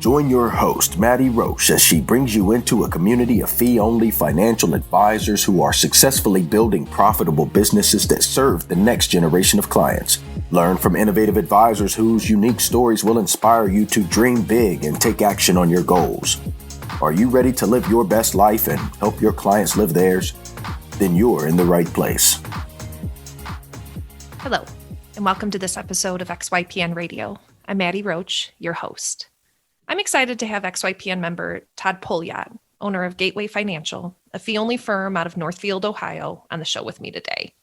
Join your host, Maddie Roche, as she brings you into a community of fee-only financial advisors who are successfully building profitable businesses that serve the next generation of clients. Learn from innovative advisors whose unique stories will inspire you to dream big and take action on your goals. Are you ready to live your best life and help your clients live theirs? Then you're in the right place. Hello, and welcome to this episode of XYPN Radio. I'm Maddie Roche, your host. I'm excited to have XYPN member Todd Pouliot, owner of Gateway Financial, a fee-only firm out of Northfield, Ohio, on the show with me today.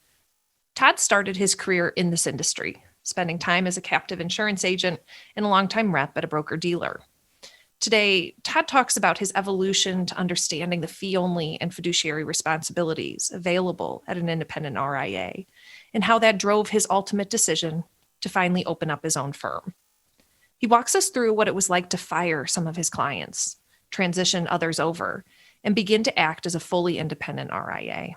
Todd started his career in this industry, spending time as a captive insurance agent and a longtime rep at a broker-dealer. Today, Todd talks about his evolution to understanding the fee-only and fiduciary responsibilities available at an independent RIA, and how that drove his ultimate decision to finally open up his own firm. He walks us through what it was like to fire some of his clients, transition others over, and begin to act as a fully independent RIA.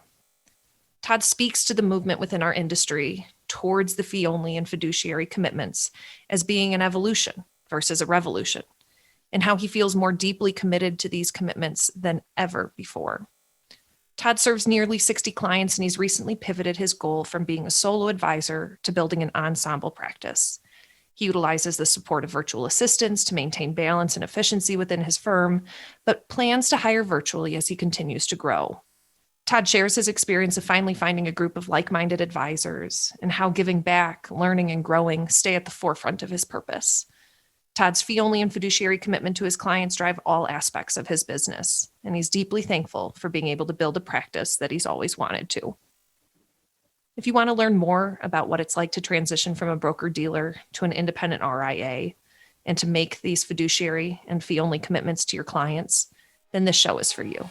Todd speaks to the movement within our industry towards the fee-only and fiduciary commitments as being an evolution versus a revolution, and how he feels more deeply committed to these commitments than ever before. Todd serves nearly 60 clients, and he's recently pivoted his goal from being a solo advisor to building an ensemble practice. He utilizes the support of virtual assistants to maintain balance and efficiency within his firm, but plans to hire virtually as he continues to grow. Todd shares his experience of finally finding a group of like-minded advisors and how giving back, learning, and growing stay at the forefront of his purpose. Todd's fee-only and fiduciary commitment to his clients drive all aspects of his business, and he's deeply thankful for being able to build a practice that he's always wanted to. If you want to learn more about what it's like to transition from a broker-dealer to an independent RIA and to make these fiduciary and fee-only commitments to your clients, then this show is for you.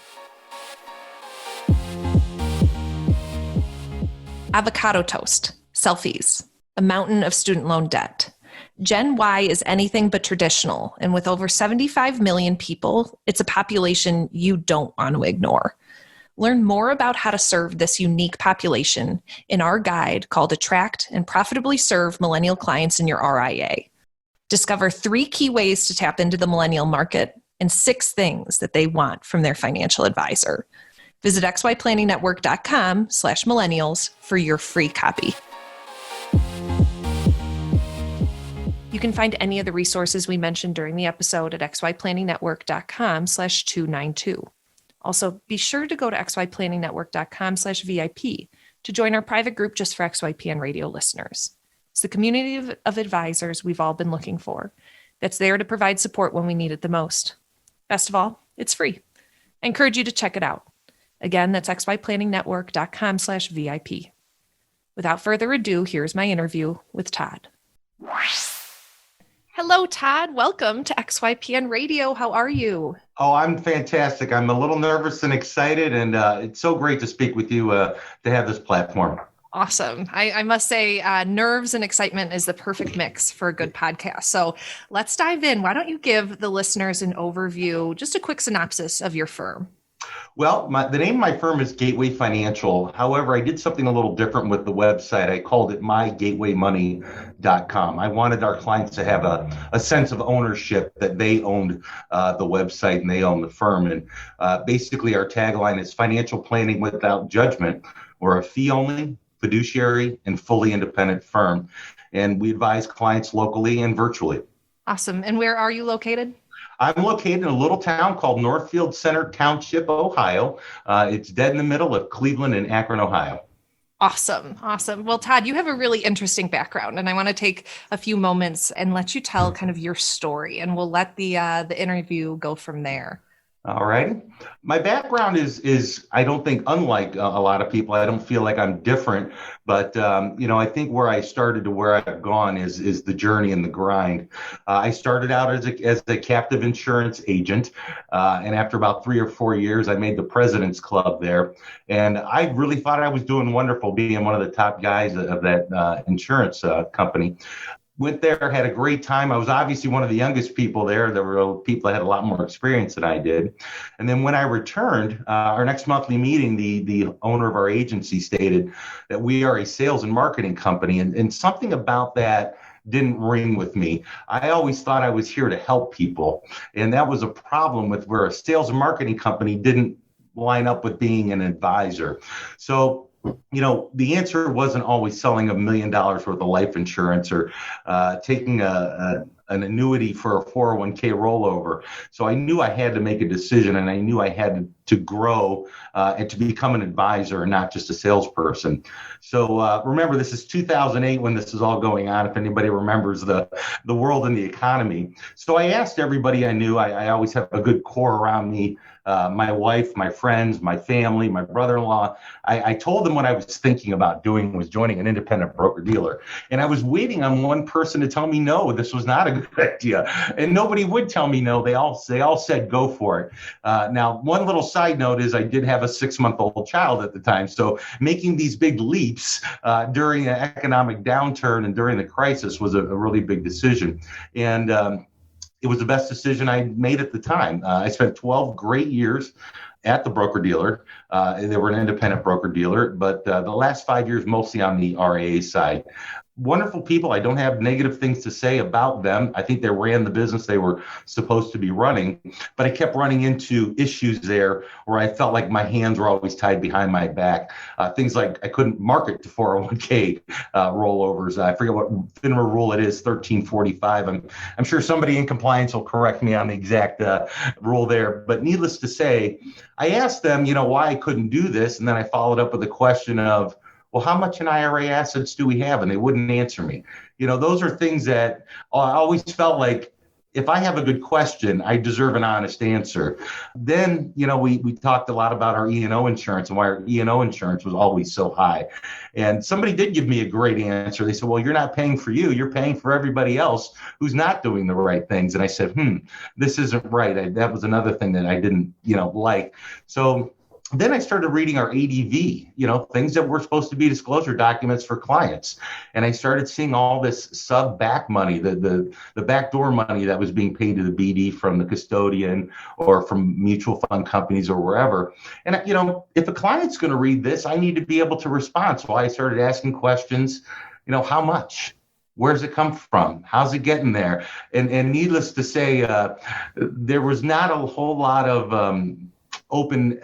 Avocado toast, selfies, a mountain of student loan debt. Gen Y is anything but traditional, and with over 75 million people, it's a population you don't want to ignore. Learn more about how to serve this unique population in our guide called Attract and Profitably Serve Millennial Clients in Your RIA. Discover 3 key ways to tap into the millennial market and 6 things that they want from their financial advisor. Visit xyplanningnetwork.com/millennials for your free copy. You can find any of the resources we mentioned during the episode at xyplanningnetwork.com/292. Also, be sure to go to xyplanningnetwork.com/VIP to join our private group just for XYPN radio listeners. It's the community of advisors we've all been looking for that's there to provide support when we need it the most. Best of all, it's free. I encourage you to check it out. Again, that's xyplanningnetwork.com/VIP. Without further ado, here's my interview with Todd. Hello, Todd. Welcome to XYPN Radio. How are you? Oh, I'm fantastic. I'm a little nervous and excited, and it's so great to speak with you to have this platform. Awesome. I must say, nerves and excitement is the perfect mix for a good podcast. So let's dive in. Why don't you give the listeners an overview, just a quick synopsis of your firm? Well, the name of my firm is Gateway Financial. However, I did something a little different with the website. I called it mygatewaymoney.com. I wanted our clients to have a sense of ownership, that they owned the website and they own the firm. And basically, our tagline is financial planning without judgment. We're a fee-only, fiduciary, and fully independent firm. And we advise clients locally and virtually. Awesome. And where are you located? I'm located in a little town called Northfield Center Township, Ohio. It's dead in the middle of Cleveland and Akron, Ohio. Awesome. Awesome. Well, Todd, you have a really interesting background, and I want to take a few moments and let you tell kind of your story, and we'll let the interview go from there. All right. My background is I don't think unlike a lot of people. I don't feel like I'm different, but I think where I started to where I've gone is the journey and the grind. I started out as a captive insurance agent, and after about 3 or 4 years, I made the President's Club there, and I really thought I was doing wonderful, being one of the top guys of that insurance company. Went there, had a great time. I was obviously one of the youngest people there. There were people that had a lot more experience than I did. And then when I returned, our next monthly meeting, the owner of our agency stated that we are a sales and marketing company. And something about that didn't ring with me. I always thought I was here to help people. And that was a problem with where a sales and marketing company didn't line up with being an advisor. So, the answer wasn't always selling $1 million worth of life insurance or taking an annuity for a 401k rollover. So I knew I had to make a decision, and I knew I had to grow and to become an advisor and not just a salesperson. So remember, this is 2008 when this is all going on, if anybody remembers the world and the economy. So I asked everybody I knew. I always have a good core around me. My wife, my friends, my family, my brother-in-law. I told them what I was thinking about doing was joining an independent broker-dealer. And I was waiting on one person to tell me no, this was not a good idea. And nobody would tell me no. They all said go for it. Now, one little side note is I did have a 6-month-old child at the time. So making these big leaps during an economic downturn and during the crisis was a really big decision. And it was the best decision I made at the time. I spent 12 great years at the broker-dealer. They were an independent broker-dealer, but the last 5 years mostly on the RIA side. Wonderful people. I don't have negative things to say about them. I think they ran the business they were supposed to be running, but I kept running into issues there where I felt like my hands were always tied behind my back. Things like I couldn't market to 401k rollovers. I forget what FINRA rule it is, 1345. I'm sure somebody in compliance will correct me on the exact rule there. But needless to say, I asked them, why I couldn't do this. And then I followed up with the question of, well, how much in IRA assets do we have? And they wouldn't answer me. Those are things that I always felt like if I have a good question, I deserve an honest answer. Then, we talked a lot about our E&O insurance and why our E&O insurance was always so high. And somebody did give me a great answer. They said, well, you're not paying for you. You're paying for everybody else who's not doing the right things. And I said, this isn't right. That was another thing that I didn't, like. So then I started reading our ADV, things that were supposed to be disclosure documents for clients. And I started seeing all this sub-back money, the backdoor money that was being paid to the BD from the custodian or from mutual fund companies or wherever. And, if a client's going to read this, I need to be able to respond. So I started asking questions, how much? Where's it come from? How's it getting there? And needless to say, there was not a whole lot of open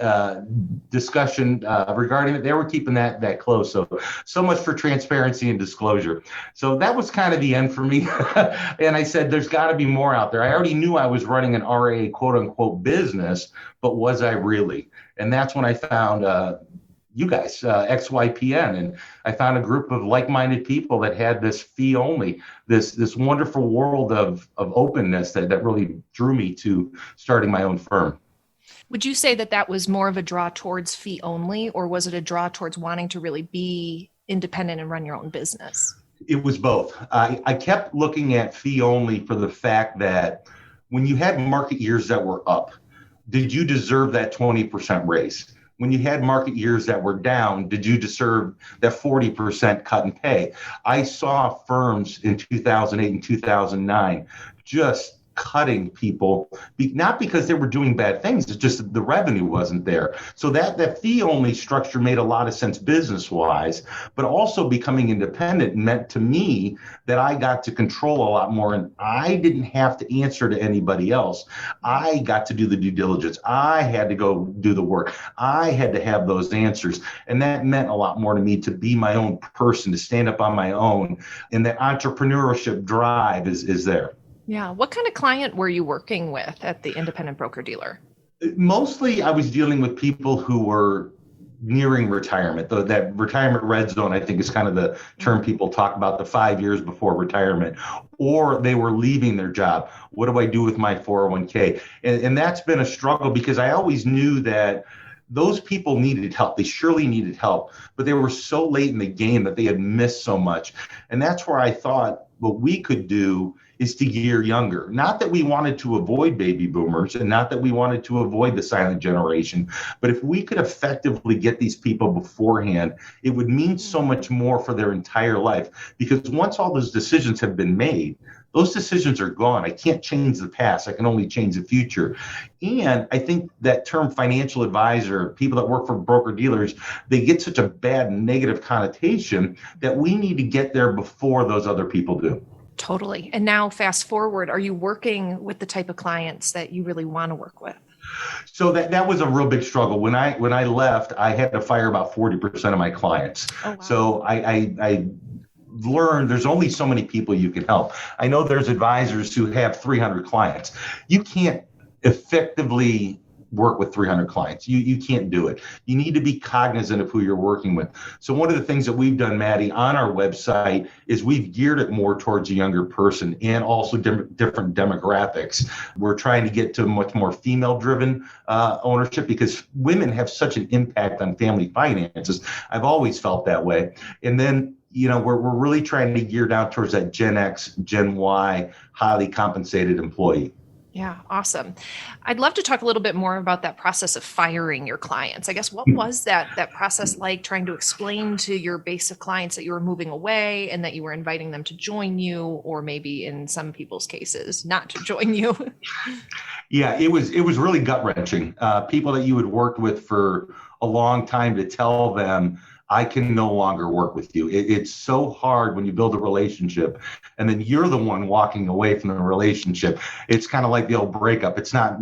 discussion regarding it. They were keeping that close. So much for transparency and disclosure. So that was kind of the end for me. And I said, there's got to be more out there. I already knew I was running an RIA quote unquote business, but was I really? And that's when I found you guys, XYPN. And I found a group of like-minded people that had this fee only, this wonderful world of openness that really drew me to starting my own firm. Would you say that was more of a draw towards fee only, or was it a draw towards wanting to really be independent and run your own business? It was both. I kept looking at fee only for the fact that when you had market years that were up, did you deserve that 20% raise? When you had market years that were down, did you deserve that 40% cut and pay? I saw firms in 2008 and 2009 just cutting people, not because they were doing bad things, it's just that the revenue wasn't there. So that fee only structure made a lot of sense business wise, but also becoming independent meant to me that I got to control a lot more, and I didn't have to answer to anybody else. I got to do the due diligence. I had to go do the work. I had to have those answers. And that meant a lot more to me to be my own person, to stand up on my own. And that entrepreneurship drive is there. Yeah. What kind of client were you working with at the independent broker-dealer? Mostly I was dealing with people who were nearing retirement. That retirement red zone, I think, is kind of the term people talk about, the 5 years before retirement, or they were leaving their job. What do I do with my 401k? And that's been a struggle because I always knew that those people needed help. They surely needed help, but they were so late in the game that they had missed so much. And that's where I thought what we could do is to gear younger. Not that we wanted to avoid baby boomers and not that we wanted to avoid the silent generation, but if we could effectively get these people beforehand, it would mean so much more for their entire life. Because once all those decisions have been made, those decisions are gone. I can't change the past. I can only change the future. And I think that term financial advisor, people that work for broker dealers, they get such a bad negative connotation that we need to get there before those other people do. Totally. And now fast forward, are you working with the type of clients that you really want to work with? So that was a real big struggle. When I left, I had to fire about 40% of my clients. Oh, wow. So I learned there's only so many people you can help. I know there's advisors who have 300 clients. You can't effectively work with 300 clients. You can't do it. You need to be cognizant of who you're working with. So one of the things that we've done, Maddie, on our website is we've geared it more towards a younger person and also different demographics. We're trying to get to much more female-driven ownership because women have such an impact on family finances. I've always felt that way. And then we're really trying to gear down towards that Gen X, Gen Y, highly compensated employee. Yeah, awesome. I'd love to talk a little bit more about that process of firing your clients. I guess, what was that process like, trying to explain to your base of clients that you were moving away and that you were inviting them to join you, or maybe in some people's cases, not to join you? Yeah, it was really gut-wrenching. People that you had worked with for a long time, to tell them, I can no longer work with you. It's so hard when you build a relationship and then you're the one walking away from the relationship. It's kind of like the old breakup. It's not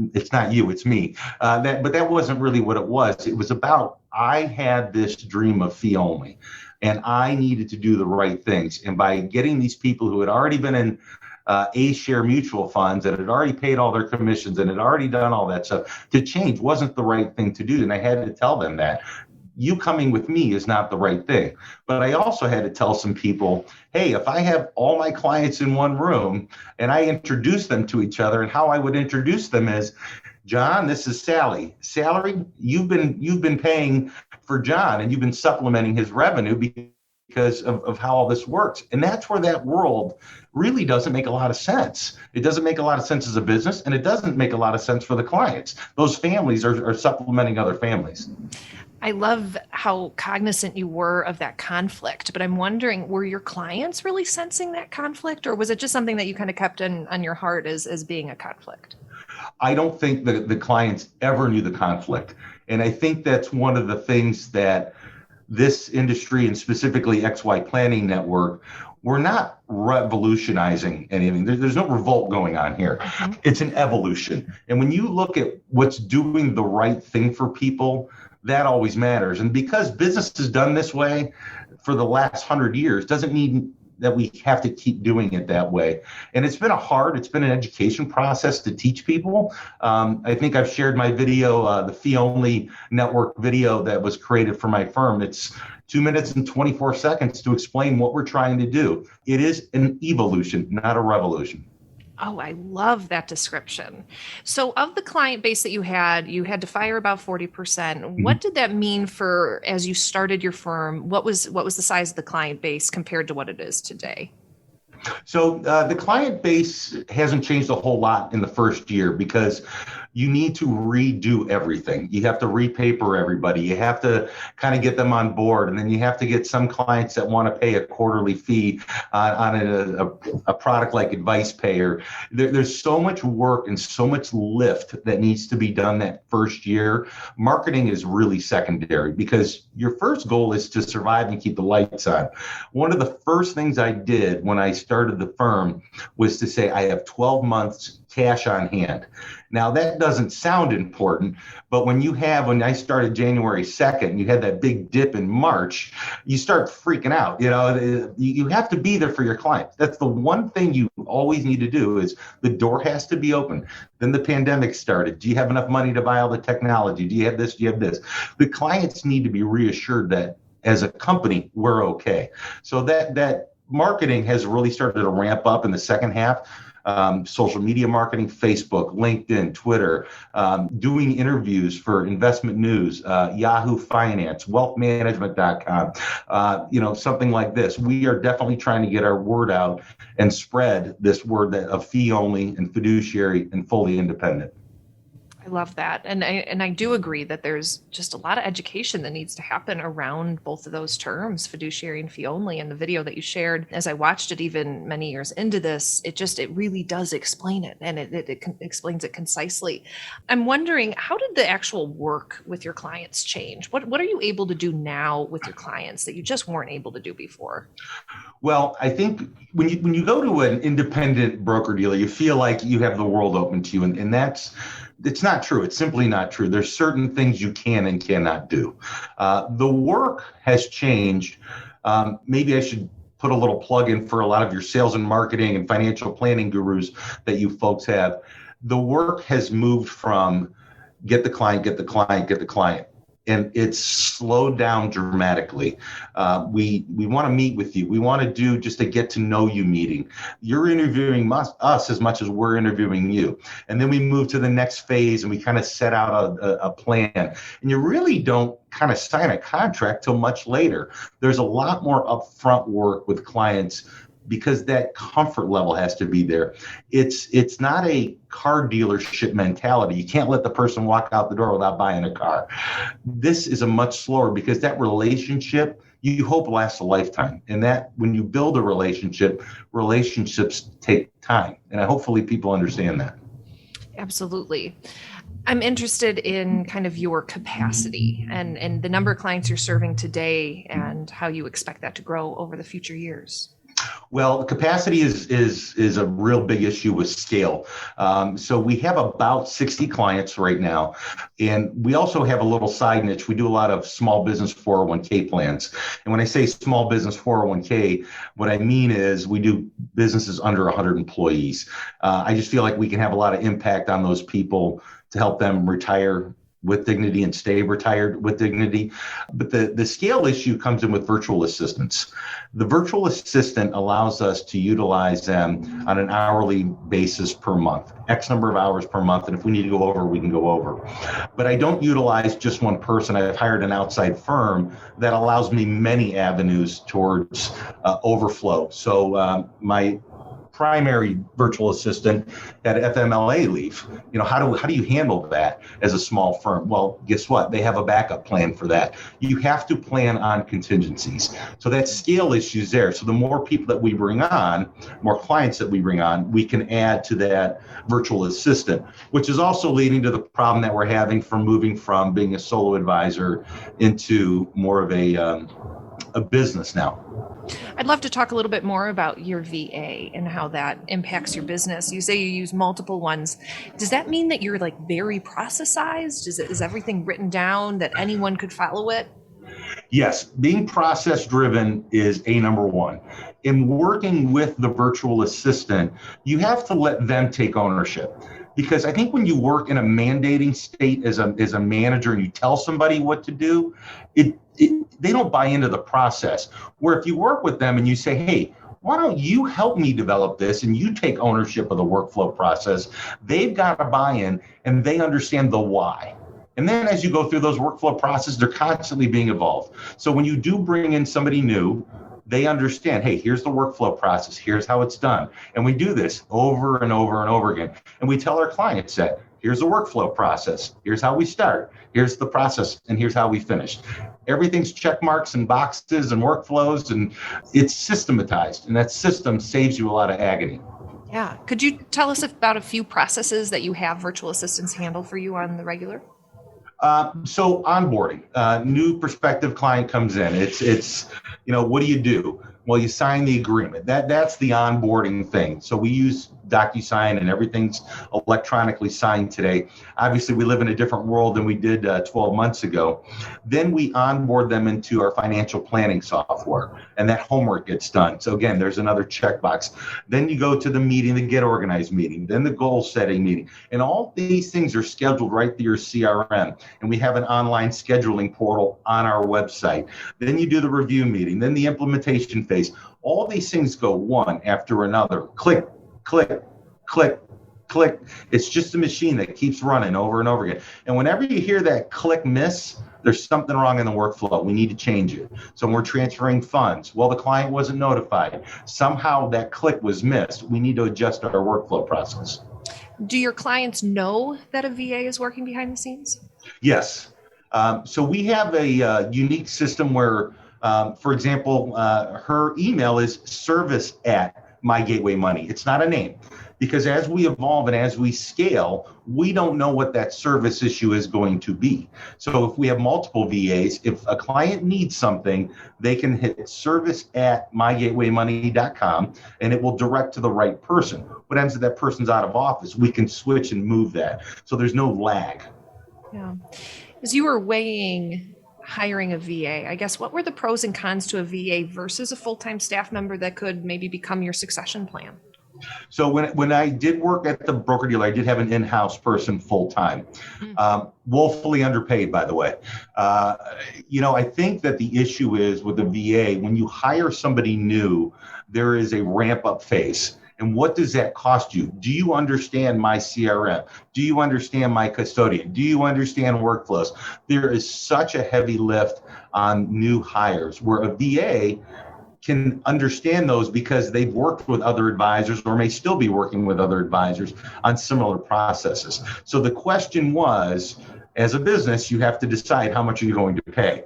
you, it's me. But that wasn't really what it was. It was about, I had this dream of fee only and I needed to do the right things. And by getting these people who had already been in A-share mutual funds that had already paid all their commissions and had already done all that stuff, to change wasn't the right thing to do. And I had to tell them that. You coming with me is not the right thing. But I also had to tell some people, hey, if I have all my clients in one room and I introduce them to each other, and how I would introduce them is, John, this is Sally. Salary, you've been paying for John and you've been supplementing his revenue because of how all this works. And that's where that world really doesn't make a lot of sense. It doesn't make a lot of sense as a business, and it doesn't make a lot of sense for the clients. Those families are supplementing other families. I love how cognizant you were of that conflict, but I'm wondering, were your clients really sensing that conflict, or was it just something that you kind of kept on your heart as being a conflict? I don't think the clients ever knew the conflict. And I think that's one of the things that this industry, and specifically XY Planning Network, we're not revolutionizing anything. There's no revolt going on here. Mm-hmm. It's an evolution. And when you look at what's doing the right thing for people, that always matters. And because business is done this way for the last 100 years, doesn't mean that we have to keep doing it that way. And it's been an education process to teach people. I think I've shared my video, the Fee Only Network video that was created for my firm. It's 2 minutes and 24 seconds to explain what we're trying to do. It is an evolution, not a revolution. Oh, I love that description. So of the client base that you had to fire about 40%. Mm-hmm. What did that mean for, as you started your firm, what was the size of the client base compared to what it is today? So the client base hasn't changed a whole lot in the first year because you need to redo everything. You have to repaper everybody. You have to kind of get them on board. And then you have to get some clients that want to pay a quarterly fee on a product like Advice Payer. There's so much work and so much lift that needs to be done that first year. Marketing is really secondary because your first goal is to survive and keep the lights on. One of the first things I did when I started the firm was to say, I have 12 months cash on hand. Now that doesn't sound important, but when I started January 2nd, you had that big dip in March, you start freaking out. You have to be there for your clients. That's the one thing you always need to do, is the door has to be open. Then the pandemic started. Do you have enough money to buy all the technology? Do you have this? Do you have this? The clients need to be reassured that as a company, we're okay. So that marketing has really started to ramp up in the second half. Social media marketing, Facebook, LinkedIn, Twitter, doing interviews for Investment News, Yahoo Finance, wealthmanagement.com, something like this. We are definitely trying to get our word out and spread this word of fee only and fiduciary and fully independent. I love that. And I do agree that there's just a lot of education that needs to happen around both of those terms, fiduciary and fee only. And the video that you shared, as I watched it even many years into this, it really does explain it, and it explains it concisely. I'm wondering, how did the actual work with your clients change? What are you able to do now with your clients that you just weren't able to do before? Well, I think when you go to an independent broker dealer, you feel like you have the world open to you, and it's not true. It's simply not true. There's certain things you can and cannot do. The work has changed. Maybe I should put a little plug in for a lot of your sales and marketing and financial planning gurus that you folks have. The work has moved from get the client, get the client, get the client. And it's slowed down dramatically. We want to meet with you. We want to do just a get to know you meeting. You're interviewing us as much as we're interviewing you. And then we move to the next phase and we kind of set out a plan. And you really don't kind of sign a contract till much later. There's a lot more upfront work with clients because that comfort level has to be there. It's not a car dealership mentality. You can't let the person walk out the door without buying a car. This is a much slower, because that relationship you hope lasts a lifetime. And that when you build a relationship, relationships take time. And hopefully people understand that. Absolutely. I'm interested in kind of your capacity and the number of clients you're serving today and how you expect that to grow over the future years. Well, capacity is a real big issue with scale. So we have about 60 clients right now. And we also have a little side niche. We do a lot of small business 401k plans. And when I say small business 401k, what I mean is we do businesses under 100 employees. I just feel like we can have a lot of impact on those people to help them retire with dignity and stay retired with dignity. But the scale issue comes in with virtual assistants. The virtual assistant allows us to utilize them on an hourly basis per month, X number of hours per month. And if we need to go over, we can go over. But I don't utilize just one person. I've hired an outside firm that allows me many avenues towards overflow. So my primary virtual assistant had FMLA leave. How do you handle that as a small firm? Well, guess what? They have a backup plan for that. You have to plan on contingencies. So that scale issue is there. So the more people that we bring on, more clients that we bring on, we can add to that virtual assistant, which is also leading to the problem that we're having from moving from being a solo advisor into more of a business now. I'd love to talk a little bit more about your VA and how that impacts your business. You say you use multiple ones. Does that mean that you're very processized? Is everything written down that anyone could follow it? Yes, being process driven is number one. In working with the virtual assistant, you have to let them take ownership. Because I think when you work in a mandating state as a manager and you tell somebody what to do, they don't buy into the process. Where if you work with them and you say, hey, why don't you help me develop this and you take ownership of the workflow process, they've got a buy-in and they understand the why. And then as you go through those workflow processes, they're constantly being evolved. So when you do bring in somebody new, they understand, hey, here's the workflow process. Here's how it's done. And we do this over and over and over again. And we tell our clients that here's the workflow process. Here's how we start. Here's the process. And here's how we finish. Everything's check marks and boxes and workflows, and it's systematized. And that system saves you a lot of agony. Yeah. Could you tell us about a few processes that you have virtual assistants handle for you on the regular? So onboarding, new prospective client comes in. It's what do you do? Well, you sign the agreement. That's the onboarding thing. So we use DocuSign and everything's electronically signed today. Obviously, we live in a different world than we did 12 months ago. Then we onboard them into our financial planning software, and that homework gets done. So again, there's another checkbox. Then you go to the meeting, the Get Organized meeting, then the goal setting meeting. And all these things are scheduled right through your CRM. And we have an online scheduling portal on our website. Then you do the review meeting, then the implementation phase. All these things go one after another. Click, click, click, click. It's just a machine that keeps running over and over again. And whenever you hear that click miss, there's something wrong in the workflow. We need to change it. So when we're transferring funds, well, the client wasn't notified. Somehow that click was missed. We need to adjust our workflow process. Do your clients know that a VA is working behind the scenes? Yes. So we have a unique system where, for example, her email is service@mygatewaymoney. It's not a name, because as we evolve and as we scale, we don't know what that service issue is going to be. So if we have multiple VAs, if a client needs something, they can hit service@mygatewaymoney.com and it will direct to the right person. What happens if that person's out of office? We can switch and move that. So there's no lag. Yeah. As you were weighing hiring a VA, I guess, what were the pros and cons to a VA versus a full-time staff member that could maybe become your succession plan? So when I did work at the broker dealer, I did have an in-house person full-time, woefully underpaid, by the way. I think that the issue is with the VA, when you hire somebody new, there is a ramp-up phase. And what does that cost you? Do you understand my CRM? Do you understand my custodian? Do you understand workflows? There is such a heavy lift on new hires, where a VA can understand those because they've worked with other advisors or may still be working with other advisors on similar processes. So the question was, as a business, you have to decide how much are you going to pay.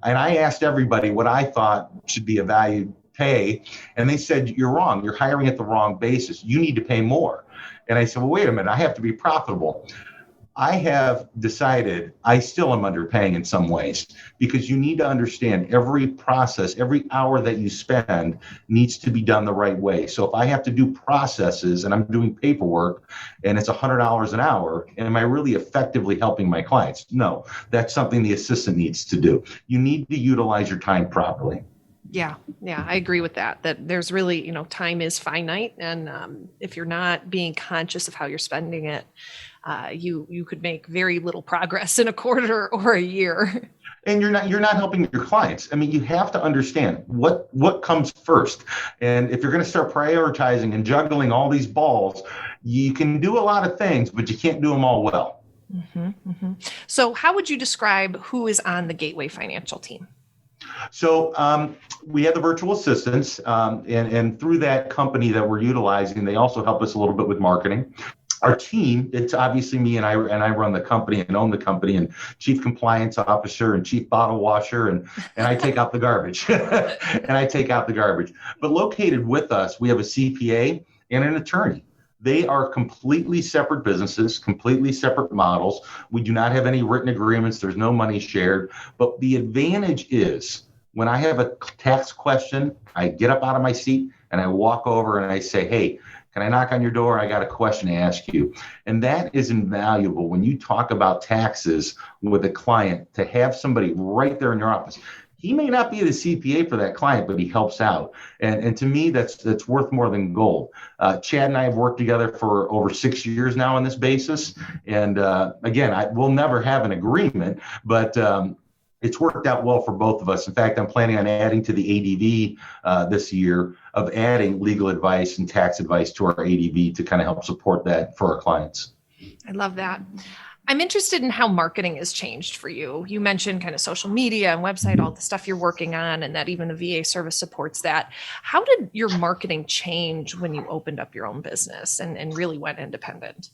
And I asked everybody what I thought should be a valued pay, and they said, you're wrong. You're hiring at the wrong basis. You need to pay more. And I said, well, wait a minute. I have to be profitable. I have decided I still am underpaying in some ways, because you need to understand every process, every hour that you spend needs to be done the right way. So if I have to do processes and I'm doing paperwork and it's $100 an hour, am I really effectively helping my clients? No, that's something the assistant needs to do. You need to utilize your time properly. Yeah, I agree with that there's really, time is finite. And if you're not being conscious of how you're spending it, you could make very little progress in a quarter or a year. And you're not helping your clients. I mean, you have to understand what comes first. And if you're going to start prioritizing and juggling all these balls, you can do a lot of things, but you can't do them all well. So how would you describe who is on the Gateway Financial team? So we have the virtual assistants, and through that company that we're utilizing, they also help us a little bit with marketing. Our team, it's obviously me, and I run the company and own the company, and chief compliance officer and chief bottle washer, and I take out the garbage. But located with us, we have a CPA and an attorney. They are completely separate businesses, completely separate models. We do not have any written agreements. There's no money shared. But the advantage is, when I have a tax question, I get up out of my seat and I walk over and I say, hey, can I knock on your door? I got a question to ask you. And that is invaluable when you talk about taxes with a client, to have somebody right there in your office. He may not be the CPA for that client, but he helps out. And to me, that's worth more than gold. Chad and I have worked together for over 6 years now on this basis. And again, we'll never have an agreement, but it's worked out well for both of us. In fact, I'm planning on adding to the ADV this year, of adding legal advice and tax advice to our ADV to kind of help support that for our clients. I love that. I'm interested in how marketing has changed for you. You mentioned kind of social media and website, all the stuff you're working on, and that even the VA service supports that. How did your marketing change when you opened up your own business and really went independent?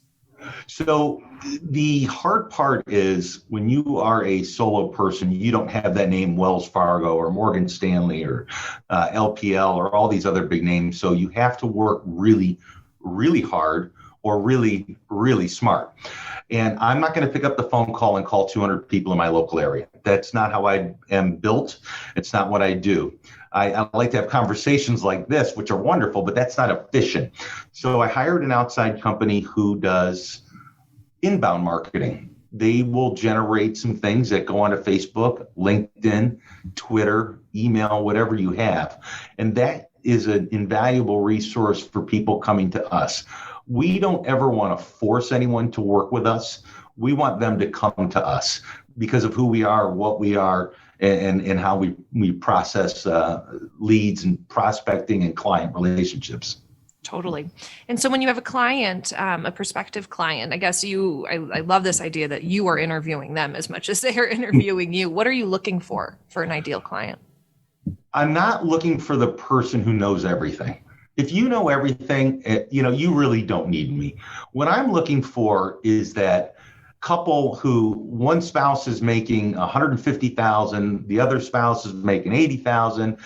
So the hard part is, when you are a solo person, you don't have that name Wells Fargo or Morgan Stanley or LPL or all these other big names. So you have to work really, really hard, or really, really smart. And I'm not going to pick up the phone call and call 200 people in my local area. That's not how I am built. It's not what I do. I like to have conversations like this, which are wonderful, but that's not efficient. So I hired an outside company who does inbound marketing. They will generate some things that go onto Facebook, LinkedIn, Twitter, email, whatever you have. And that is an invaluable resource for people coming to us. We don't ever want to force anyone to work with us. We want them to come to us because of who we are, what we are, and how we process leads and prospecting and client relationships. Totally. And so when you have a client, a prospective client, I guess I love this idea that you are interviewing them as much as they are interviewing you. What are you looking for an ideal client? I'm not looking for the person who knows everything. If you know everything, you really don't need me. What I'm looking for is that couple who one spouse is making 150,000, the other spouse is making 80,000.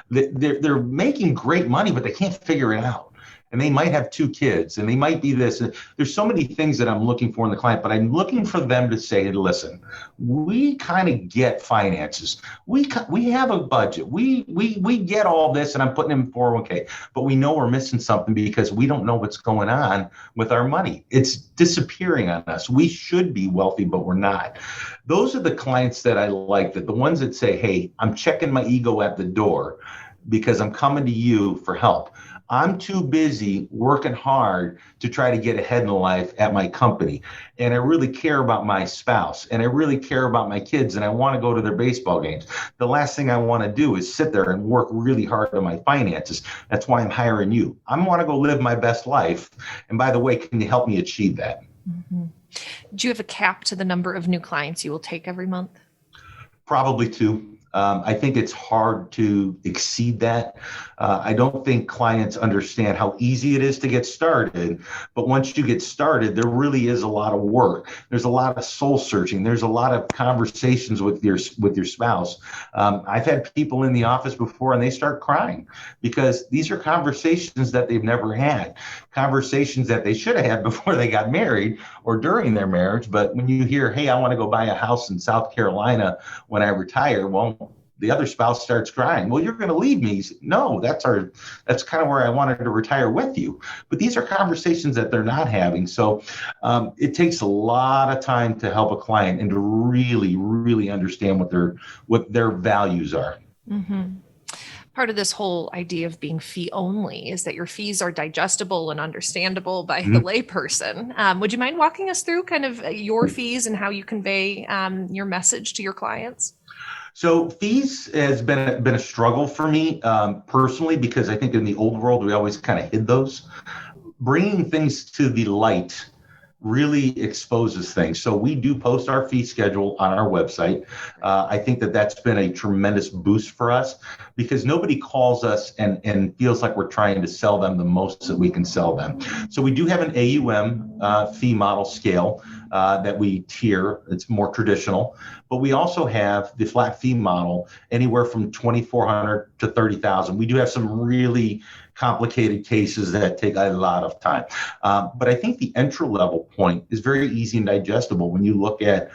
They're making great money, but they can't figure it out. And they might have two kids, and they might be this. There's so many things that I'm looking for in the client, but I'm looking for them to say, listen, we kind of get finances. We have a budget. We get all this, and I'm putting in 401k, but we know we're missing something because we don't know what's going on with our money. It's disappearing on us. We should be wealthy, but we're not. Those are the clients that I like, that the ones that say, hey, I'm checking my ego at the door because I'm coming to you for help. I'm too busy working hard to try to get ahead in life at my company. And I really care about my spouse, and I really care about my kids, and I want to go to their baseball games. The last thing I want to do is sit there and work really hard on my finances. That's why I'm hiring you. I want to go live my best life. And by the way, can you help me achieve that? Mm-hmm. Do you have a cap to the number of new clients you will take every month? Probably 2. I think it's hard to exceed that. I don't think clients understand how easy it is to get started. But once you get started, there really is a lot of work. There's a lot of soul searching. There's a lot of conversations with your spouse. I've had people in the office before, and they start crying because these are conversations that they've never had, conversations that they should have had before they got married or during their marriage. But when you hear, hey, I want to go buy a house in South Carolina when I retire, well, the other spouse starts crying. Well, you're going to leave me. No, that's kind of where I wanted to retire with you. But these are conversations that they're not having. So it takes a lot of time to help a client and to really, really understand what their values are. Mm-hmm. Part of this whole idea of being fee only is that your fees are digestible and understandable by the layperson. Would you mind walking us through kind of your fees and how you convey your message to your clients? So fees has been a struggle for me personally, because I think in the old world, we always kind of hid those. Bringing things to the light really exposes things. So we do post our fee schedule on our website. I think that's been a tremendous boost for us, because nobody calls us and feels like we're trying to sell them the most that we can sell them. So we do have an AUM fee model scale that we tier. It's more traditional, but we also have the flat fee model, anywhere from $2,400 to $30,000. We do have some really complicated cases that take a lot of time. But I think the entry level point is very easy and digestible when you look at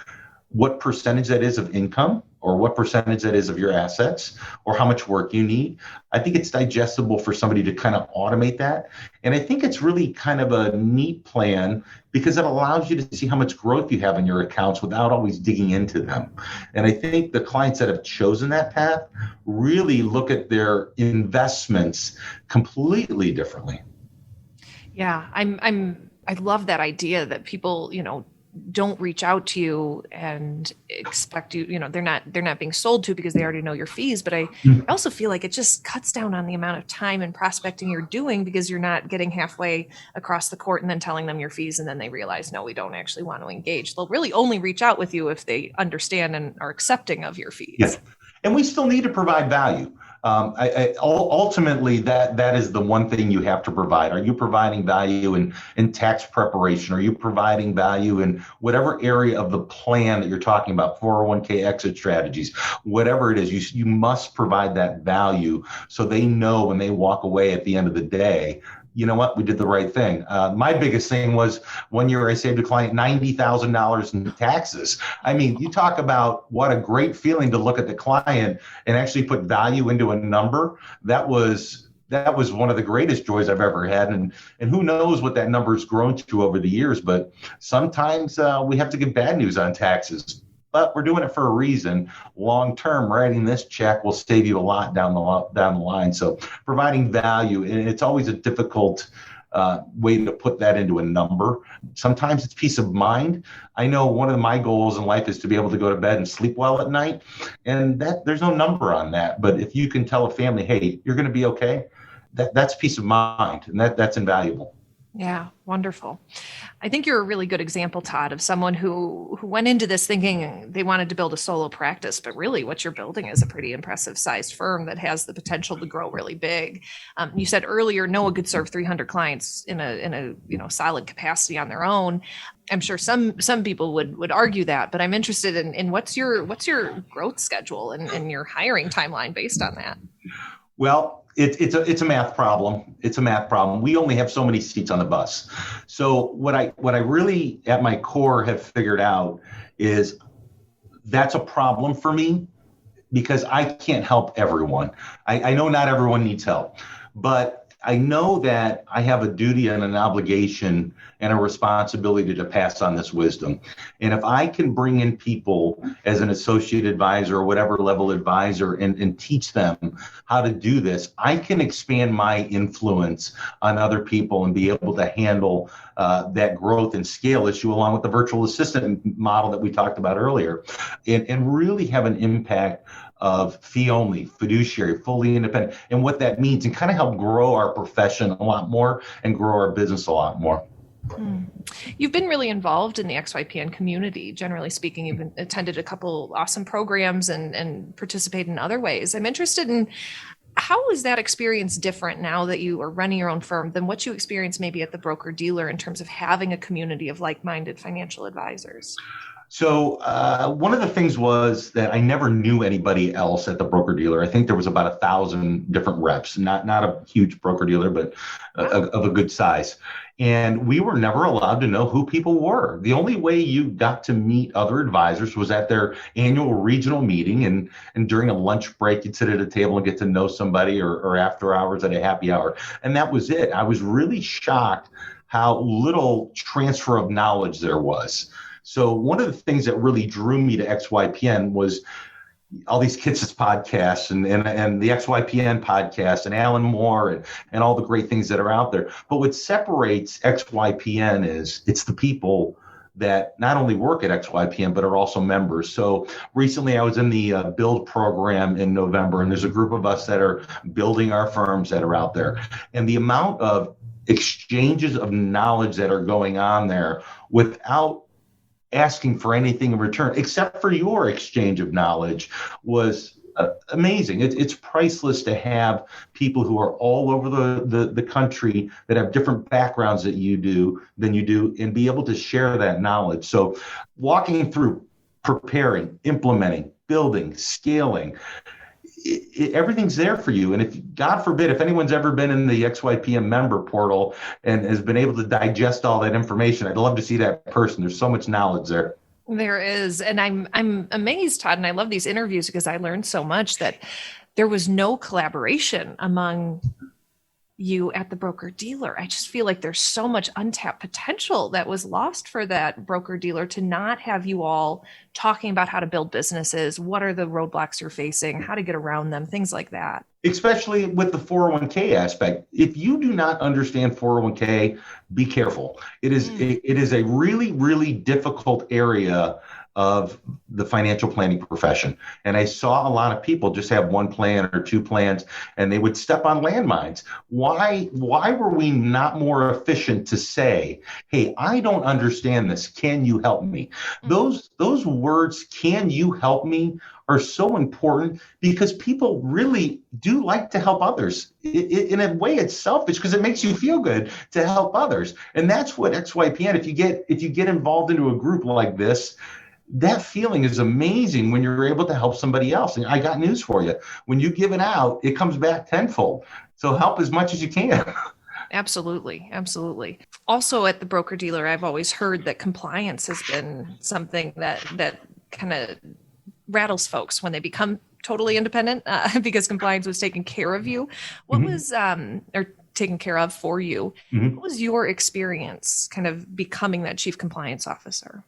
what percentage that is of income, or what percentage that is of your assets, or how much work you need. I think it's digestible for somebody to kind of automate that. And I think it's really kind of a neat plan, because it allows you to see how much growth you have in your accounts without always digging into them. And I think the clients that have chosen that path really look at their investments completely differently. Yeah, I love that idea that people, don't reach out to you and expect you, they're not being sold to because they already know your fees. But I also feel like it just cuts down on the amount of time and prospecting you're doing, because you're not getting halfway across the court and then telling them your fees, and then they realize, no, we don't actually want to engage. They'll really only reach out with you if they understand and are accepting of your fees. Yeah. And we still need to provide value. Ultimately, that is the one thing you have to provide. Are you providing value in tax preparation? Are you providing value in whatever area of the plan that you're talking about, 401k exit strategies, whatever it is, you must provide that value, so they know when they walk away at the end of the day, you know what, we did the right thing. My biggest thing was, one year I saved a client $90,000 in taxes. I mean, you talk about what a great feeling to look at the client and actually put value into a number. That was one of the greatest joys I've ever had. And who knows what that number's grown to over the years. But sometimes we have to give bad news on taxes. But we're doing it for a reason. Long term, writing this check will save you a lot down the line. So providing value, and it's always a difficult way to put that into a number. Sometimes it's peace of mind. I know one of my goals in life is to be able to go to bed and sleep well at night, and that there's no number on that. But if you can tell a family, hey, you're going to be okay, that's peace of mind, and that's invaluable. Yeah, wonderful. I think you're a really good example, Todd, of someone who went into this thinking they wanted to build a solo practice, but really what you're building is a pretty impressive sized firm that has the potential to grow really big. You said earlier, no one could serve 300 clients in a solid capacity on their own. I'm sure some people would argue that, but I'm interested in what's your growth schedule and your hiring timeline based on that. Well, it's a math problem. It's a math problem. We only have so many seats on the bus. So what I really at my core have figured out is that's a problem for me because I can't help everyone. I know not everyone needs help, but I know that I have a duty and an obligation and a responsibility to pass on this wisdom. And if I can bring in people as an associate advisor or whatever level advisor and teach them how to do this, I can expand my influence on other people and be able to handle that growth and scale issue along with the virtual assistant model that we talked about earlier and really have an impact of fee only, fiduciary, fully independent, and what that means, and kind of help grow our profession a lot more and grow our business a lot more. You've been really involved in the XYPN community. Generally speaking, you've attended a couple awesome programs and participated in other ways. I'm interested in how is that experience different now that you are running your own firm than what you experienced maybe at the broker dealer in terms of having a community of like-minded financial advisors? So one of the things was that I never knew anybody else at the broker dealer. I think there was about 1,000 different reps, not a huge broker dealer, but of a good size. And we were never allowed to know who people were. The only way you got to meet other advisors was at their annual regional meeting. And during a lunch break, you'd sit at a table and get to know somebody or after hours at a happy hour. And that was it. I was really shocked how little transfer of knowledge there was. So one of the things that really drew me to XYPN was all these Kitsis podcasts and the XYPN podcast and Alan Moore and all the great things that are out there. But what separates XYPN is it's the people that not only work at XYPN, but are also members. So recently I was in the Build program in November, and there's a group of us that are building our firms that are out there. And the amount of exchanges of knowledge that are going on there without asking for anything in return, except for your exchange of knowledge, was amazing. It's priceless to have people who are all over the country that have different backgrounds than you do, and be able to share that knowledge. So walking through, preparing, implementing, building, scaling, everything's there for you. And if, God forbid, if anyone's ever been in the XYPN member portal and has been able to digest all that information, I'd love to see that person. There's so much knowledge there. There is. And I'm amazed, Todd, and I love these interviews because I learned so much that there was no collaboration among you at the broker dealer. I just feel like there's so much untapped potential that was lost for that broker dealer to not have you all talking about how to build businesses, what are the roadblocks you're facing, how to get around them, things like that. Especially with the 401k aspect. If you do not understand 401k, be careful. It is a really, really difficult area of the financial planning profession. And I saw a lot of people just have one plan or two plans, and they would step on landmines. Why were we not more efficient to say, hey, I don't understand this. Can you help me? Those words, can you help me, are so important because people really do like to help others. In a way, it's selfish because it makes you feel good to help others. And that's what XYPN, if you get involved into a group like this, that feeling is amazing when you're able to help somebody else. And I got news for you. When you give it out, it comes back tenfold. So help as much as you can. Absolutely. Absolutely. Also at the broker dealer, I've always heard that compliance has been something that kind of rattles folks when they become totally independent because compliance was taking care of you. What was, or taken care of for you? What was your experience kind of becoming that chief compliance officer?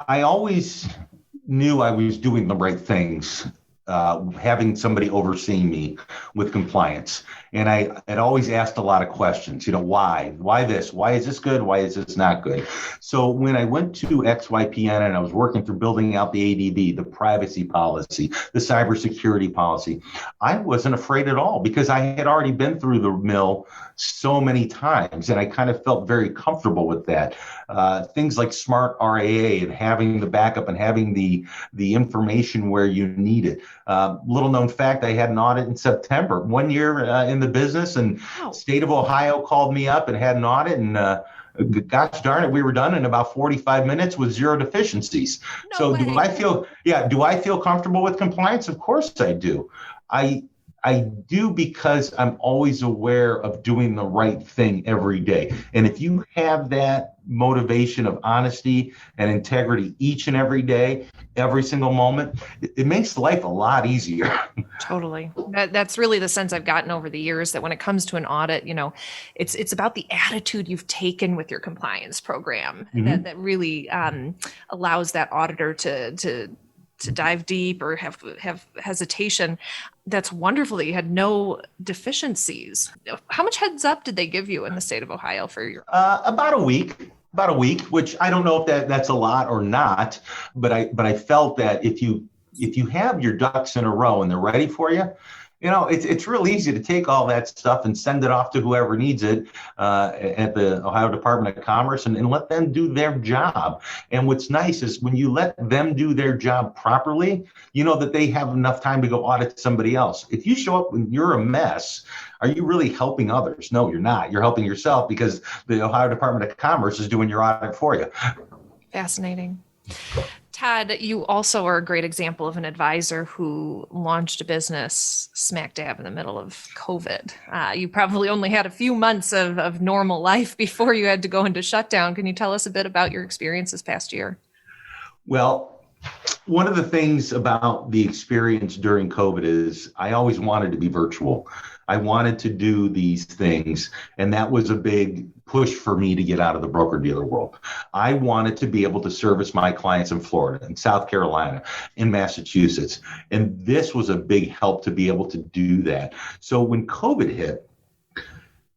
I always knew I was doing the right things having somebody overseeing me with compliance. And I had always asked a lot of questions, why this? Why is this good? Why is this not good? So when I went to XYPN and I was working through building out the ADB, the privacy policy, the cybersecurity policy, I wasn't afraid at all because I had already been through the mill so many times, and I kind of felt very comfortable with that. Things like smart RAA and having the backup and having the information where you need it. Little known fact, I had an audit in September, 1 year in the business, and State of Ohio called me up and had an audit, and gosh darn it, we were done in about 45 minutes with zero deficiencies. No way. Do I feel comfortable with compliance? Of course I do. I do because I'm always aware of doing the right thing every day. And if you have that motivation of honesty and integrity each and every day, every single moment, it makes life a lot easier. Totally. That's really the sense I've gotten over the years, that when it comes to an audit, it's about the attitude you've taken with your compliance program that really allows that auditor to dive deep or have hesitation. That's wonderful that you had no deficiencies. How much heads up did they give you in the state of Ohio for your? About a week, which I don't know if that's a lot or not, but I felt that if you have your ducks in a row and they're ready for you, it's real easy to take all that stuff and send it off to whoever needs it at the Ohio Department of Commerce and let them do their job. And what's nice is when you let them do their job properly, that they have enough time to go audit somebody else. If you show up and you're a mess, are you really helping others? No, you're not. You're helping yourself because the Ohio Department of Commerce is doing your audit for you. Fascinating. Todd, you also are a great example of an advisor who launched a business smack dab in the middle of COVID. You probably only had a few months of normal life before you had to go into shutdown. Can you tell us a bit about your experience this past year? Well, one of the things about the experience during COVID is I always wanted to be virtual. I wanted to do these things, and that was a big push for me to get out of the broker-dealer world. I wanted to be able to service my clients in Florida, in South Carolina, in Massachusetts, and this was a big help to be able to do that. So when COVID hit,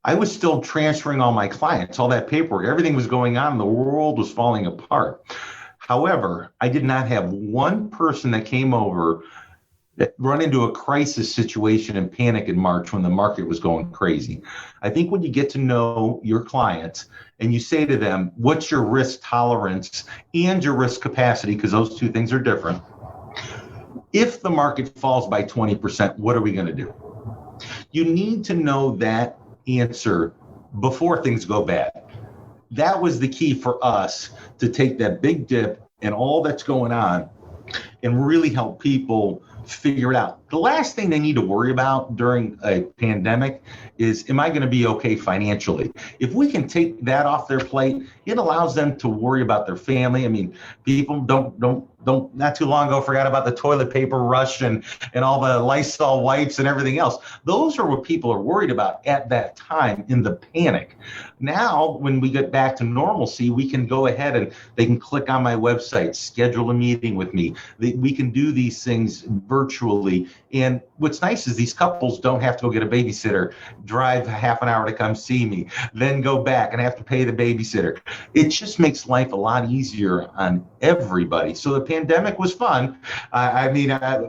I was still transferring all my clients, all that paperwork, everything was going on, the world was falling apart. However, I did not have one person that came over that run into a crisis situation and panic in March when the market was going crazy. I think when you get to know your clients and you say to them, what's your risk tolerance and your risk capacity, because those two things are different. If the market falls by 20%, what are we going to do? You need to know that answer before things go bad. That was the key for us to take that big dip and all that's going on and really help people figure it out. The last thing they need to worry about during a pandemic is, am I going to be okay financially? If we can take that off their plate, it allows them to worry about their family. I mean, people don't not too long ago forgot about the toilet paper rush and all the Lysol wipes and everything else. Those are what people are worried about at that time in the panic. Now, when we get back to normalcy, we can go ahead and they can click on my website, schedule a meeting with me. We can do these things virtually. And what's nice is these couples don't have to go get a babysitter, drive half an hour to come see me, then go back and have to pay the babysitter. It just makes life a lot easier on everybody. So the pandemic was fun.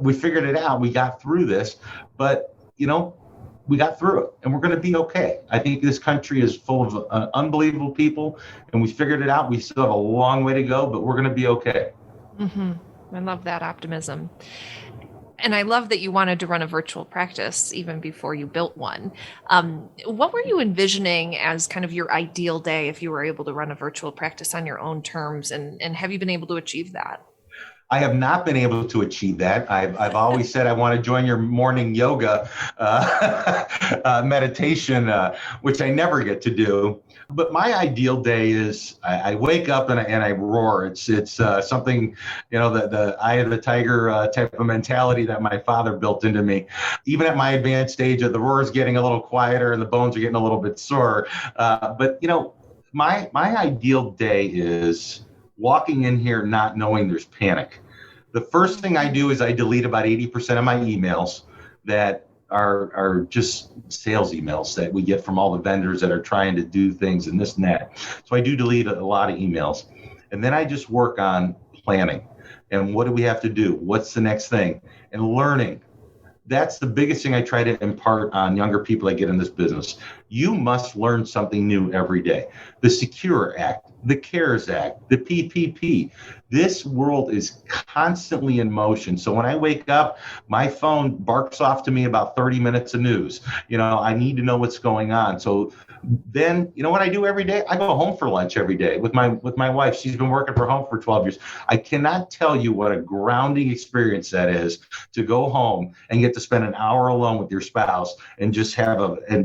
We figured it out. We got through this, but we got through it and we're going to be okay. I think this country is full of unbelievable people and we figured it out. We still have a long way to go, but we're going to be okay. Mm-hmm. I love that optimism. And I love that you wanted to run a virtual practice even before you built one. What were you envisioning as kind of your ideal day if you were able to run a virtual practice on your own terms? And have you been able to achieve that? I have not been able to achieve that. I've always said I want to join your morning yoga meditation, which I never get to do. But my ideal day is I wake up and I roar. It's something, the eye of the tiger type of mentality that my father built into me. Even at my advanced age, the roar is getting a little quieter and the bones are getting a little bit sore. But my ideal day is walking in here not knowing there's panic. The first thing I do is I delete about 80% of my emails that are just sales emails that we get from all the vendors that are trying to do things and this and that. So I do delete a lot of emails. And then I just work on planning. And what do we have to do? What's the next thing? And learning. That's the biggest thing I try to impart on younger people that get in this business. You must learn something new every day. The Secure Act, the CARES Act, the PPP. This world is constantly in motion. So when I wake up, my phone barks off to me about 30 minutes of news. I need to know what's going on. So then, what I do every day? I go home for lunch every day with my wife. She's been working from home for 12 years. I cannot tell you what a grounding experience that is to go home and get to spend an hour alone with your spouse and just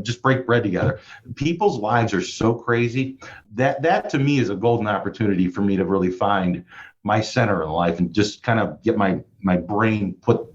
just break bread together. People's lives are so crazy that to me is a golden opportunity for me to really find my center in life and just kind of get my brain put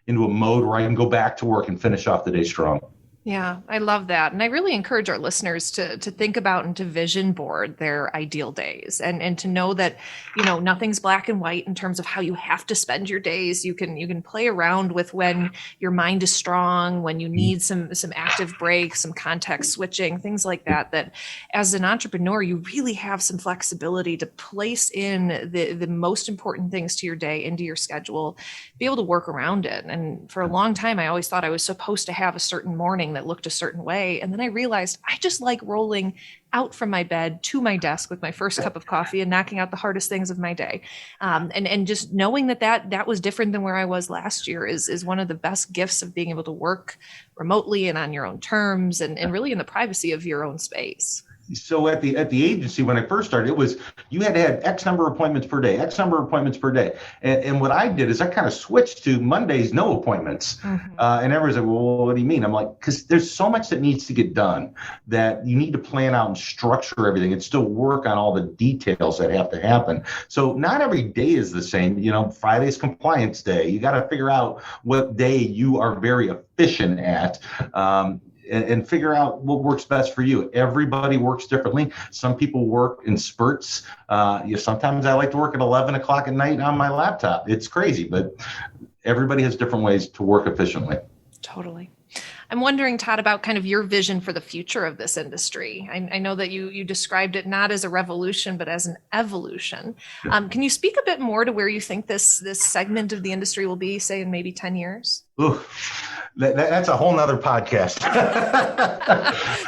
into a mode where I can go back to work and finish off the day strong. Yeah, I love that. And I really encourage our listeners to think about and to vision board their ideal days and to know that, nothing's black and white in terms of how you have to spend your days. You can play around with when your mind is strong, when you need some active breaks, some context switching, things like that, that as an entrepreneur, you really have some flexibility to place in the most important things to your day into your schedule, be able to work around it. And for a long time, I always thought I was supposed to have a certain morning that looked a certain way. And then I realized I just like rolling out from my bed to my desk with my first cup of coffee and knocking out the hardest things of my day. And just knowing that was different than where I was last year is one of the best gifts of being able to work remotely and on your own terms and really in the privacy of your own space. So at the agency, when I first started, it was you had to have X number of appointments per day, X number of appointments per day. And what I did is I kind of switched to Mondays, no appointments. Mm-hmm. And everyone's like, well, what do you mean? I'm like, because there's so much that needs to get done that you need to plan out and structure everything and still work on all the details that have to happen. So not every day is the same. Friday's compliance day. You got to figure out what day you are very efficient at. And figure out what works best for you. Everybody works differently. Some people work in spurts. Sometimes I like to work at 11 o'clock at night on my laptop. It's crazy, but everybody has different ways to work efficiently. Totally. I'm wondering, Todd, about kind of your vision for the future of this industry. I know that you described it not as a revolution, but as an evolution. Can you speak a bit more to where you think this segment of the industry will be, say, in maybe 10 years? Ooh, that's a whole nother podcast.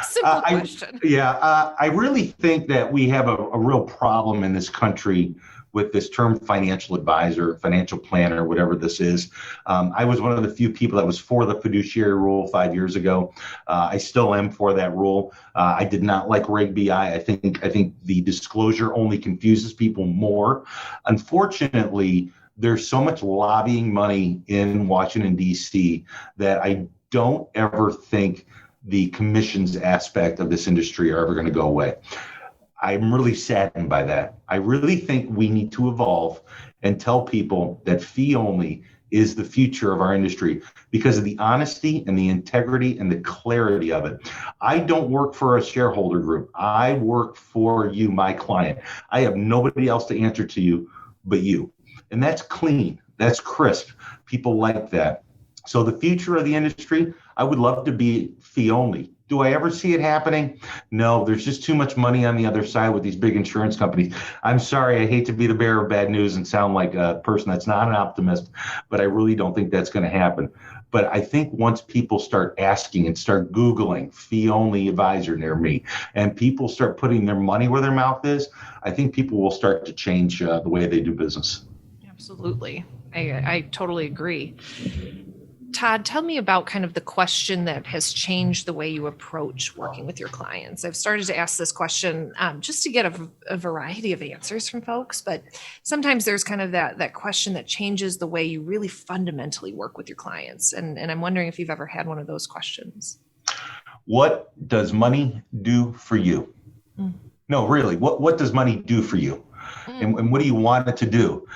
Simple question. I really think that we have a real problem in this country with this term financial advisor, financial planner, whatever this is. I was one of the few people that was for the fiduciary rule 5 years ago. I still am for that rule. I did not like Reg BI. I think the disclosure only confuses people more. Unfortunately, there's so much lobbying money in Washington, D.C. that I don't ever think the commissions aspect of this industry are ever going to go away. I'm really saddened by that. I really think we need to evolve and tell people that fee only is the future of our industry because of the honesty and the integrity and the clarity of it. I don't work for a shareholder group. I work for you, my client. I have nobody else to answer to you but you. And that's clean. That's crisp. People like that. So the future of the industry, I would love to be fee only. Do I ever see it happening? No, there's just too much money on the other side with these big insurance companies. I'm sorry, I hate to be the bearer of bad news and sound like a person that's not an optimist, but I really don't think that's going to happen. But I think once people start asking and start Googling fee only advisor near me, and people start putting their money where their mouth is, I think people will start to change the way they do business. Absolutely. I totally agree. Todd, tell me about kind of the question that has changed the way you approach working with your clients. I've started to ask this question just to get a variety of answers from folks, but sometimes there's kind of that question that changes the way you really fundamentally work with your clients. And I'm wondering if you've ever had one of those questions. What does money do for you? No, really, what does money do for you? And what do you want it to do?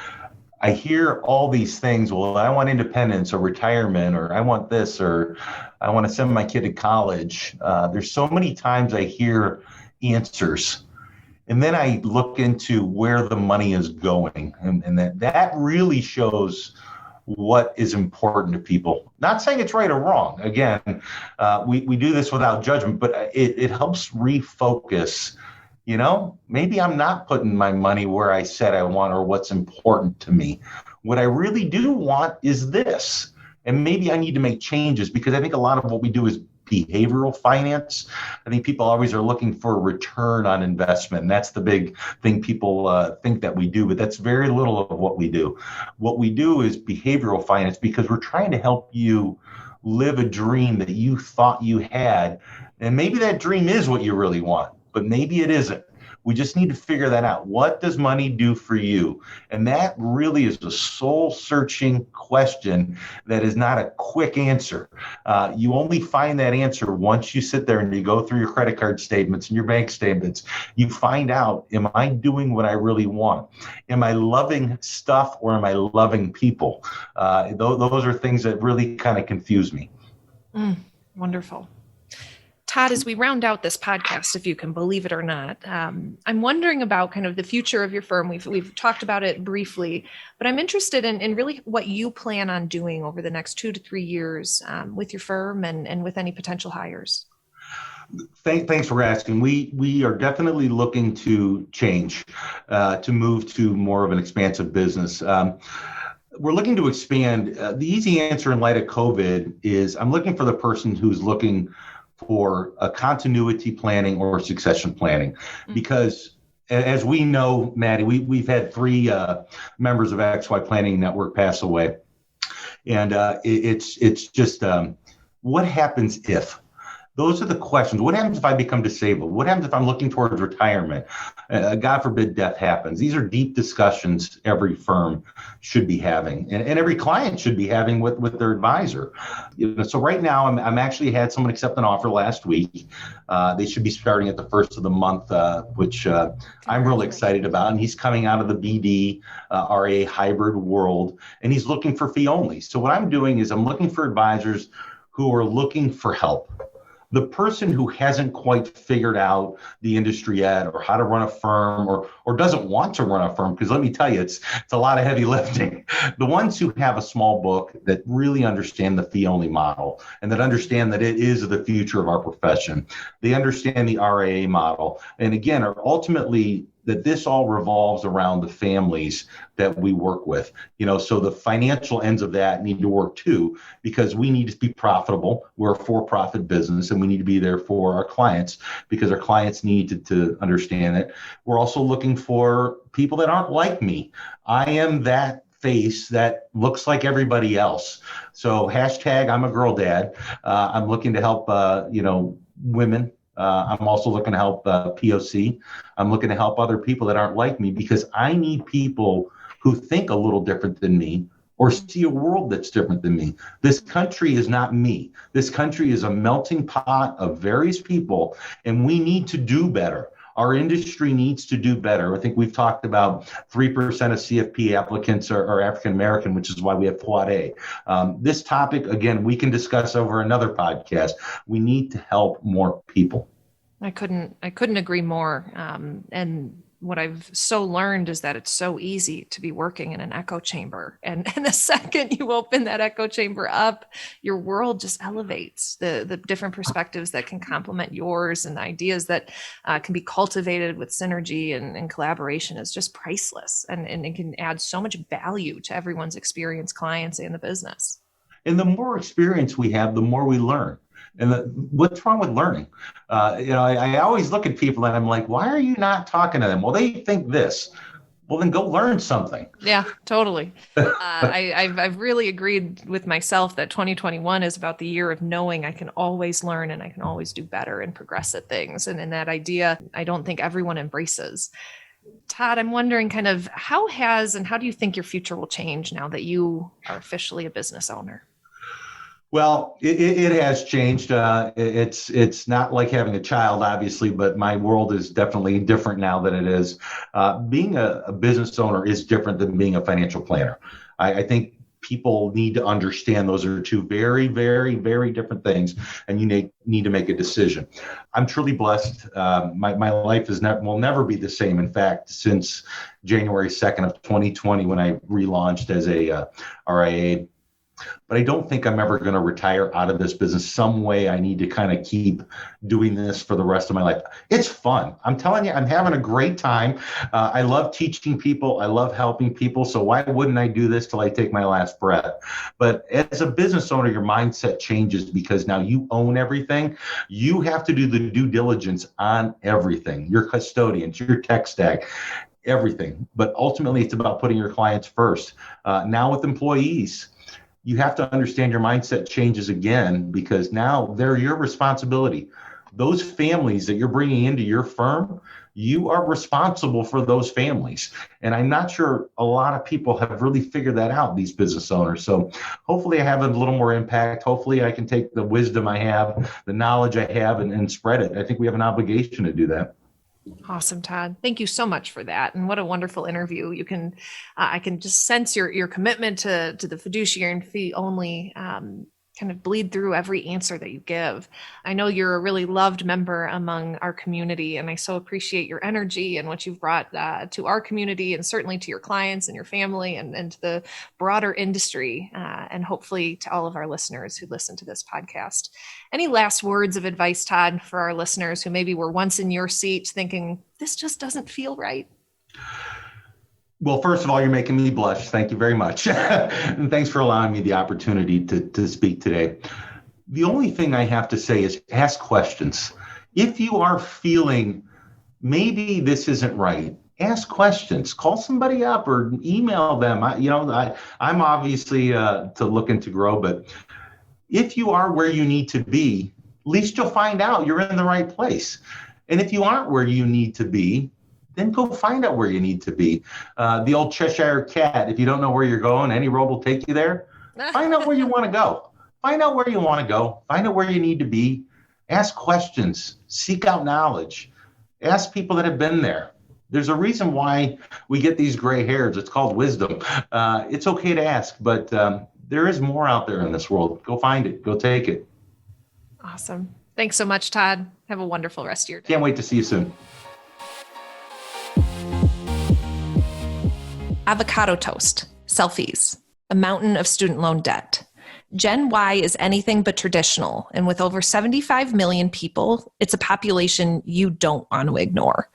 I hear all these things. Well, I want independence or retirement, or I want this, or I want to send my kid to college. There's so many times I hear answers. And then I look into where the money is going. And that really shows what is important to people. Not saying it's right or wrong. Again, we do this without judgment, but it helps refocus. Maybe I'm not putting my money where I said I want or what's important to me. What I really do want is this. And maybe I need to make changes, because I think a lot of what we do is behavioral finance. I think people always are looking for a return on investment. And that's the big thing people think that we do, but that's very little of what we do. What we do is behavioral finance, because we're trying to help you live a dream that you thought you had. And maybe that dream is what you really want, but maybe it isn't. We just need to figure that out. What does money do for you? And that really is a soul-searching question that is not a quick answer. You only find that answer once you sit there and you go through your credit card statements and your bank statements. You find out, am I doing what I really want? Am I loving stuff, or am I loving people? Those are things that really kind of confuse me. Wonderful. Todd, as we round out this podcast, if you can believe it or not, I'm wondering about kind of the future of your firm. We've talked about it briefly, but I'm interested in really what you plan on doing over the next 2 to 3 years with your firm and with any potential hires. Thanks for asking. We are definitely looking to change, to move to more of an expansive business. We're looking to expand. The easy answer in light of COVID is I'm looking for the person who's looking for a continuity planning or succession planning, because as we know, Maddie, we've had 3 members of XY Planning Network pass away, and it's just what happens if? Those are the questions. What happens if I become disabled? What happens if I'm looking towards retirement? God forbid death happens. These are deep discussions every firm should be having, and every client should be having with their advisor. So right now, I'm actually had someone accept an offer last week. They should be starting at the first of the month, which I'm really excited about. And he's coming out of the BD RA hybrid world, and he's looking for fee only. So what I'm doing is I'm looking for advisors who are looking for help. The person who hasn't quite figured out the industry yet, or how to run a firm, or doesn't want to run a firm, because let me tell you, it's a lot of heavy lifting. The ones who have a small book that really understand the fee-only model, and that understand that it is the future of our profession. They understand the RAA model, and again, are ultimately that this all revolves around the families that we work with. So the financial ends of that need to work too, because we need to be profitable. We're a for-profit business, and we need to be there for our clients, because our clients need to understand it. We're also looking for people that aren't like me. I am that face that looks like everybody else. So hashtag I'm a girl dad. I'm looking to help, women. I'm also looking to help POC. I'm looking to help other people that aren't like me, because I need people who think a little different than me, or see a world that's different than me. This country is not me. This country is a melting pot of various people, and we need to do better. Our industry needs to do better. I think we've talked about 3% of CFP applicants are African American, which is why we have Quad A. This topic, again, we can discuss over another podcast. We need to help more people. I couldn't agree more. And what I've so learned is that it's so easy to be working in an echo chamber. And the second you open that echo chamber up, your world just elevates. The different perspectives that can complement yours, and the ideas that can be cultivated with synergy and collaboration is just priceless. And it can add so much value to everyone's experience, clients, and the business. And the more experience we have, the more we learn. And what's wrong with learning? I always look at people and I'm like, why are you not talking to them? Well, they think this. Well, then go learn something. Yeah, totally. I've really agreed with myself that 2021 is about the year of knowing I can always learn and I can always do better and progress at things. And that idea, I don't think everyone embraces. Todd, I'm wondering kind of how do you think your future will change now that you are officially a business owner? Well, it has changed. It's not like having a child, obviously, but my world is definitely different now than it is. Being a business owner is different than being a financial planner. I think people need to understand those are two very, very, very different things, and you need to make a decision. I'm truly blessed. My life will never be the same. In fact, since January 2nd of 2020, when I relaunched as a RIA. But I don't think I'm ever going to retire out of this business. Some way I need to kind of keep doing this for the rest of my life. It's fun. I'm telling you, I'm having a great time. I love teaching people. I love helping people. So why wouldn't I do this till I take my last breath? But as a business owner, your mindset changes because now you own everything. You have to do the due diligence on everything, your custodians, your tech stack, everything. But ultimately, it's about putting your clients first. Now with employees, you have to understand your mindset changes again, because now they're your responsibility. Those families that you're bringing into your firm, you are responsible for those families. And I'm not sure a lot of people have really figured that out, these business owners. So hopefully I have a little more impact. Hopefully I can take the wisdom I have, the knowledge I have, and spread it. I think we have an obligation to do that. Awesome, Todd. Thank you so much for that. And what a wonderful interview. You can, I can just sense your commitment to the fiduciary and fee only kind of bleed through every answer that you give. I know you're a really loved member among our community, and I so appreciate your energy and what you've brought to our community, and certainly to your clients and your family, and to the broader industry, and hopefully to all of our listeners who listen to this podcast. Any last words of advice, Todd, for our listeners who maybe were once in your seat thinking, this just doesn't feel right? Well, first of all, you're making me blush. Thank you very much. And thanks for allowing me the opportunity to speak today. The only thing I have to say is ask questions. If you are feeling maybe this isn't right, ask questions. Call somebody up or email them. I'm obviously to looking to grow, but if you are where you need to be, at least you'll find out you're in the right place. And if you aren't where you need to be, then go find out where you need to be. The old Cheshire Cat, if you don't know where you're going, any road will take you there. Find out where you want to go. Find out where you want to go. Find out where you need to be. Ask questions. Seek out knowledge. Ask people that have been there. There's a reason why we get these gray hairs. It's called wisdom. It's okay to ask, but there is more out there in this world. Go find it. Go take it. Awesome. Thanks so much, Todd. Have a wonderful rest of your day. Can't wait to see you soon. Avocado toast, selfies, a mountain of student loan debt. Gen Y is anything but traditional, and with over 75 million people, it's a population you don't want to ignore.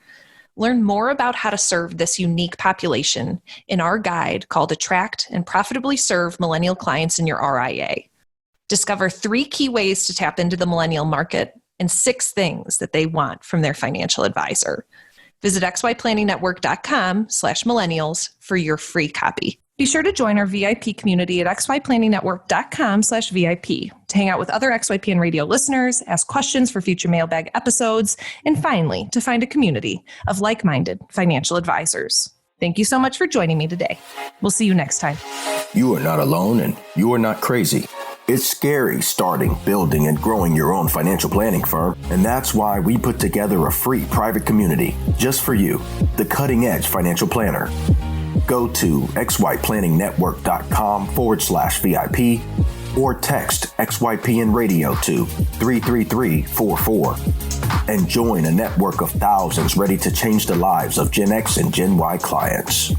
Learn more about how to serve this unique population in our guide called Attract and Profitably Serve Millennial Clients in Your RIA. Discover 3 key ways to tap into the millennial market and 6 things that they want from their financial advisor. Visit xyplanningnetwork.com/millennials for your free copy. Be sure to join our VIP community at xyplanningnetwork.com/VIP to hang out with other XYPN radio listeners, ask questions for future mailbag episodes, and finally, to find a community of like-minded financial advisors. Thank you so much for joining me today. We'll see you next time. You are not alone, and you are not crazy. It's scary starting, building, and growing your own financial planning firm, and that's why we put together a free private community just for you, the Cutting Edge Financial Planner. Go to xyplanningnetwork.com/VIP or text XYPN Radio to 33344 and join a network of thousands ready to change the lives of Gen X and Gen Y clients.